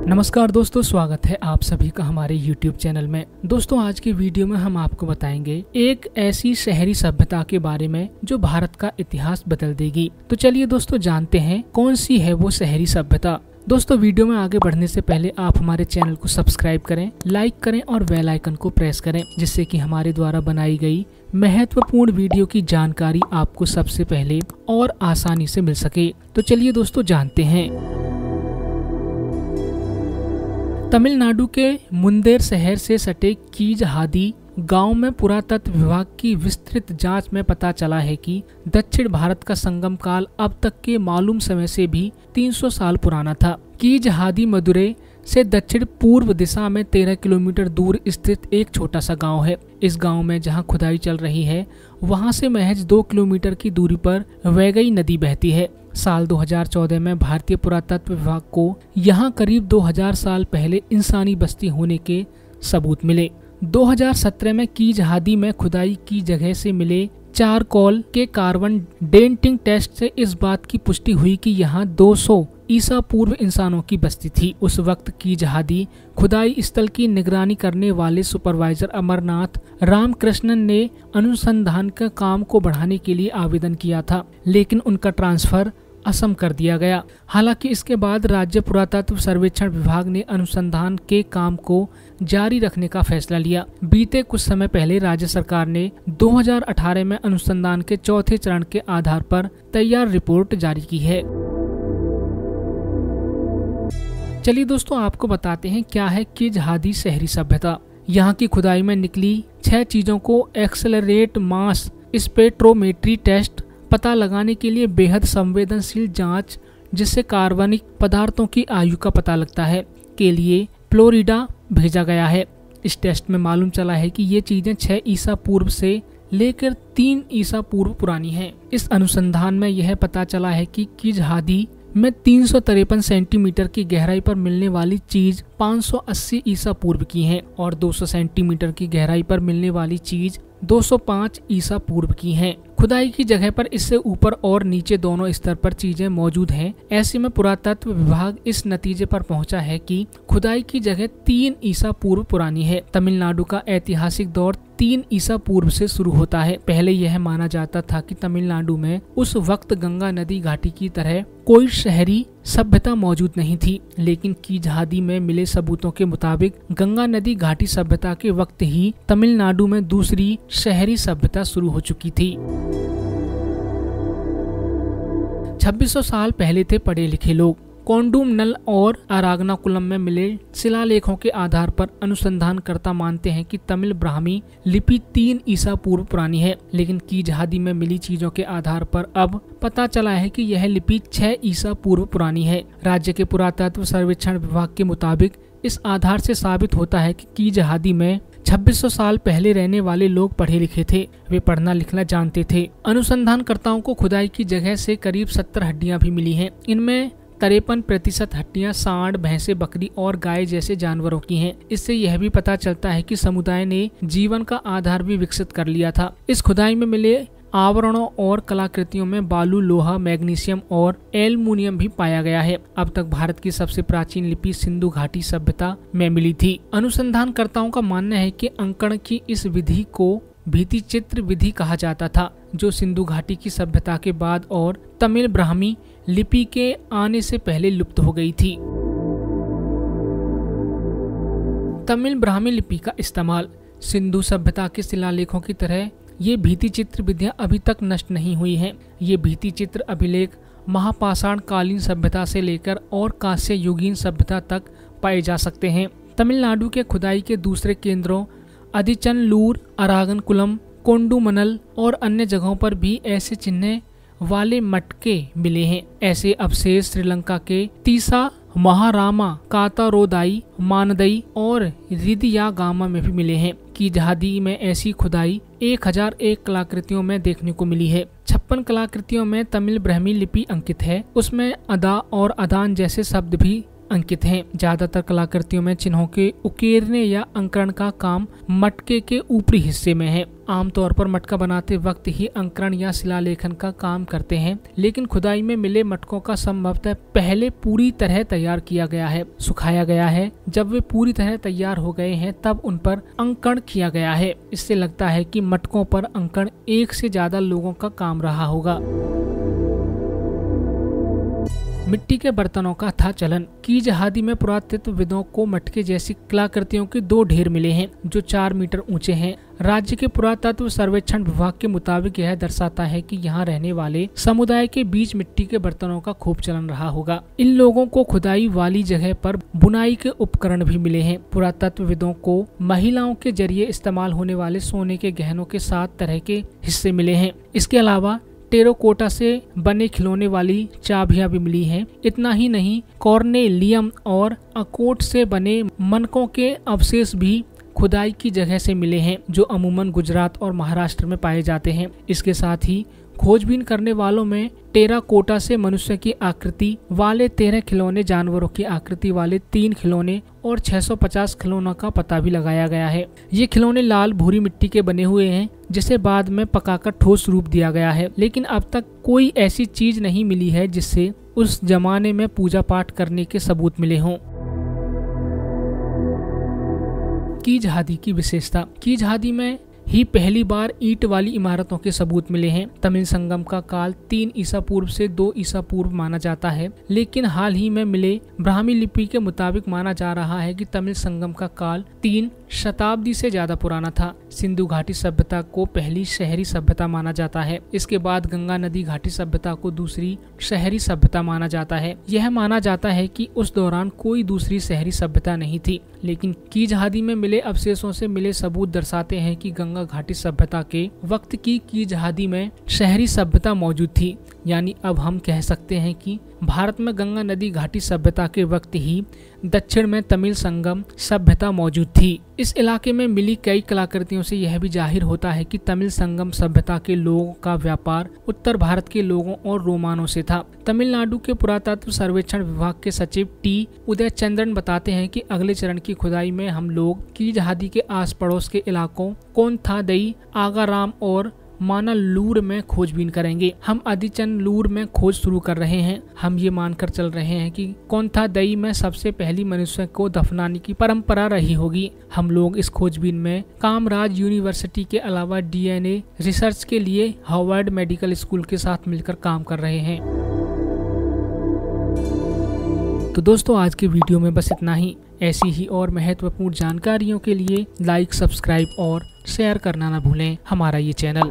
नमस्कार दोस्तों, स्वागत है आप सभी का हमारे YouTube चैनल में। दोस्तों, आज की वीडियो में हम आपको बताएंगे एक ऐसी शहरी सभ्यता के बारे में जो भारत का इतिहास बदल देगी। तो चलिए दोस्तों, जानते हैं कौन सी है वो शहरी सभ्यता। दोस्तों, वीडियो में आगे बढ़ने से पहले आप हमारे चैनल को सब्सक्राइब करें, लाइक करें और बेल आइकन को प्रेस करें, जिससे कि हमारे द्वारा बनाई गई महत्वपूर्ण वीडियो की जानकारी आपको सबसे पहले और आसानी से मिल सके। तो चलिए दोस्तों, जानते हैं। तमिलनाडु के मुंदेर शहर से सटे कीजहादी गांव में पुरातत्व विभाग की विस्तृत जांच में पता चला है कि दक्षिण भारत का संगम काल अब तक के मालूम समय से भी 300 साल पुराना था। कीजहादी मदुरै से दक्षिण पूर्व दिशा में 13 किलोमीटर दूर स्थित एक छोटा सा गांव है। इस गांव में जहां खुदाई चल रही है, वहां से महज 2 किलोमीटर की दूरी पर वैगई नदी बहती है। साल 2014 में भारतीय पुरातत्व विभाग को यहां करीब 2000 साल पहले इंसानी बस्ती होने के सबूत मिले। 2017 में कीजहादी में खुदाई की जगह से मिले चारकोल के कार्बन डेटिंग टेस्ट से इस बात की पुष्टि हुई कि यहाँ 200 ईसा पूर्व इंसानों की बस्ती थी। उस वक्त कीजहादी खुदाई स्थल की निगरानी करने वाले सुपरवाइजर अमरनाथ रामकृष्णन ने अनुसंधान का काम को बढ़ाने के लिए आवेदन किया था, लेकिन उनका ट्रांसफर असम कर दिया गया। हालांकि इसके बाद राज्य पुरातत्व सर्वेक्षण विभाग ने अनुसंधान के काम को जारी रखने का फैसला लिया। बीते कुछ समय पहले राज्य सरकार ने 2018 में अनुसंधान के चौथे चरण के आधार पर तैयार रिपोर्ट जारी की है। चलिए दोस्तों, आपको बताते हैं क्या है कीजहादी शहरी सभ्यता। यहाँ की खुदाई में निकली 6 चीजों को एक्सेलरेट मास स्पेक्ट्रोमेट्री टेस्ट, पता लगाने के लिए बेहद संवेदनशील जांच जिससे कार्बनिक पदार्थों की आयु का पता लगता है, के लिए फ्लोरिडा भेजा गया है। इस टेस्ट में मालूम चला है कि ये चीजें 6 ईसा पूर्व से लेकर 3 ईसा पूर्व पुरानी हैं। इस अनुसंधान में यह पता चला है कि कीजहादी में 353 सेंटीमीटर की गहराई पर मिलने वाली चीज 580 ईसा पूर्व की है और 200 सेंटीमीटर की गहराई पर मिलने वाली चीज 205 ईसा पूर्व की हैं। खुदाई की जगह पर इससे ऊपर और नीचे दोनों स्तर पर चीजें मौजूद हैं। ऐसे में पुरातत्व विभाग इस नतीजे पर पहुंचा है कि खुदाई की जगह 3 ईसा पूर्व पुरानी है। तमिलनाडु का ऐतिहासिक दौर 3 ईसा पूर्व से शुरू होता है। पहले यह माना जाता था कि तमिलनाडु में उस वक्त गंगा नदी घाटी की तरह कोई शहरी सभ्यता मौजूद नहीं थी, लेकिन कीजहादी में मिले सबूतों के मुताबिक गंगा नदी घाटी सभ्यता के वक्त ही तमिलनाडु में दूसरी शहरी सभ्यता शुरू हो चुकी थी। 2600 साल पहले थे पढ़े लिखे लोग। कोंडुमनल और अरागनाकुलम में मिले शिलालेखों के आधार पर अनुसंधानकर्ता मानते हैं कि तमिल ब्राह्मी लिपि 3 ईसा पूर्व पुरानी है, लेकिन कीजहादी में मिली चीजों के आधार पर अब पता चला है कि यह लिपि 6 ईसा पूर्व पुरानी है। राज्य के पुरातत्व सर्वेक्षण विभाग के मुताबिक इस आधार से साबित होता है कि कीजहादी में 2600 साल पहले रहने वाले लोग पढ़े लिखे थे, वे पढ़ना लिखना जानते थे। अनुसंधानकर्ताओं को खुदाई की जगह से करीब 70 हड्डियां भी मिली हैं। इनमें 53% हड्डियां सांड, भैंसे, बकरी और गाय जैसे जानवरों की हैं। इससे यह भी पता चलता है कि समुदाय ने जीवन का आधार भी विकसित कर लिया था। इस खुदाई में मिले आवरणों और कलाकृतियों में बालू, लोहा, मैग्नीशियम और एल्युमिनियम भी पाया गया है। अब तक भारत की सबसे प्राचीन लिपि सिंधु घाटी सभ्यता में मिली थी। अनुसंधानकर्ताओं का मानना है कि अंकन की इस विधि को भित्ति चित्र विधि कहा जाता था, जो सिंधु घाटी की सभ्यता के बाद और तमिल ब्राह्मी लिपि के आने से पहले लुप्त हो गई थी। तमिल ब्राह्मी लिपि का इस्तेमाल। सिंधु सभ्यता के शिलालेखों की तरह ये भित्ति चित्र विधियां अभी तक नष्ट नहीं हुई हैं। ये भित्ति चित्र अभिलेख महापाषाण कालीन सभ्यता से लेकर और कांस्य युगीन सभ्यता तक पाए जा सकते हैं। तमिलनाडु के खुदाई के दूसरे केंद्रों अदिचनलूर, अरागनकुलम, कोंडुमनल और अन्य जगहों पर भी ऐसे चिन्ह वाले मटके मिले हैं। ऐसे अवशेष श्रीलंका के तीसा, महारामा, कातारोदाई, मानदई और रिदियागामा में भी मिले हैं। कीजहादी में ऐसी खुदाई 1001 कलाकृतियों में देखने को मिली है। 56 कलाकृतियों में तमिल ब्राह्मी लिपि अंकित है। उसमें अदा और अदान जैसे शब्द भी अंकित हैं। ज्यादातर कलाकृतियों में चिन्हों के उकेरने या अंकरण का काम मटके के ऊपरी हिस्से में है। आमतौर पर मटका बनाते वक्त ही अंकरण या शिलालेखन का काम करते हैं, लेकिन खुदाई में मिले मटकों का संभवतः पहले पूरी तरह तैयार किया गया है, सुखाया गया है। जब वे पूरी तरह तैयार हो गए हैं तब उन पर अंकण किया गया है। इससे लगता है कि मटकों पर अंकण एक से ज्यादा लोगों का काम रहा होगा। मिट्टी के बर्तनों का था चलन। कीज हादी में पुरातत्वविदों को मटके जैसी कलाकृतियों के 2 ढेर मिले हैं जो 4 मीटर ऊंचे हैं। राज्य के पुरातत्व सर्वेक्षण विभाग के मुताबिक यह दर्शाता है कि यहाँ रहने वाले समुदाय के बीच मिट्टी के बर्तनों का खूब चलन रहा होगा। इन लोगों को खुदाई वाली जगह पर बुनाई के उपकरण भी मिले हैं। पुरातत्वविदों को महिलाओं के जरिए इस्तेमाल होने वाले सोने के गहनों के 7 तरह के हिस्से मिले हैं। इसके अलावा टेराकोटा से बने खिलौने वाली चाबियां भी मिली हैं। इतना ही नहीं, कॉर्नेलियम और अकोट से बने मनकों के अवशेष भी खुदाई की जगह से मिले हैं, जो अमूमन गुजरात और महाराष्ट्र में पाए जाते हैं। इसके साथ ही खोजबीन करने वालों में टेराकोटा से मनुष्य की आकृति वाले 13 खिलौने, जानवरों की आकृति वाले 3 खिलौने और 650 खिलौनों का पता भी लगाया गया है। ये खिलौने लाल भूरी मिट्टी के बने हुए हैं, जिसे बाद में पकाकर ठोस रूप दिया गया है। लेकिन अब तक कोई ऐसी चीज नहीं मिली है जिससे उस जमाने में पूजा पाठ करने के सबूत मिले हों। कीज हादी की विशेषता। कीज हादी में ही पहली बार ईंट वाली इमारतों के सबूत मिले हैं। तमिल संगम का काल 3 ईसा पूर्व से 2 ईसा पूर्व माना जाता है, लेकिन हाल ही में मिले ब्राह्मी लिपि के मुताबिक माना जा रहा है कि तमिल संगम का काल 3 शताब्दी से ज्यादा पुराना था। सिंधु घाटी सभ्यता को पहली शहरी सभ्यता माना जाता है। इसके बाद गंगा नदी घाटी सभ्यता को दूसरी शहरी सभ्यता माना जाता है। यह माना जाता है कि उस दौरान कोई दूसरी शहरी सभ्यता नहीं थी, लेकिन कीज हादी में मिले अवशेषों से मिले सबूत दर्शाते हैं कि गंगा घाटी सभ्यता के वक्त की कीज हादी में शहरी सभ्यता मौजूद थी। यानी अब हम कह सकते हैं कि भारत में गंगा नदी घाटी सभ्यता के वक्त ही दक्षिण में तमिल संगम सभ्यता मौजूद थी। इस इलाके में मिली कई कलाकृतियों से यह भी जाहिर होता है कि तमिल संगम सभ्यता के लोगों का व्यापार उत्तर भारत के लोगों और रोमानों से था। तमिलनाडु के पुरातत्व सर्वेक्षण विभाग के सचिव टी उदय चंद्रन बताते हैं कि अगले चरण की खुदाई में हम लोग कीज हादी के आस पड़ोस के इलाकों कोंथादई, आगाराम और मानालूर में खोजबीन करेंगे। हम आदिचनलूर में खोज शुरू कर रहे हैं। हम ये मानकर चल रहे हैं कि कोंथादई में सबसे पहली मनुष्य को दफनाने की परंपरा रही होगी। हम लोग इस खोजबीन में कामराज यूनिवर्सिटी के अलावा DNA रिसर्च के लिए हार्वर्ड मेडिकल स्कूल के साथ मिलकर काम कर रहे हैं। तो दोस्तों, आज के वीडियो में बस इतना ही। ऐसी ही और महत्वपूर्ण जानकारियों के लिए लाइक, सब्सक्राइब और शेयर करना ना भूलें हमारा ये चैनल।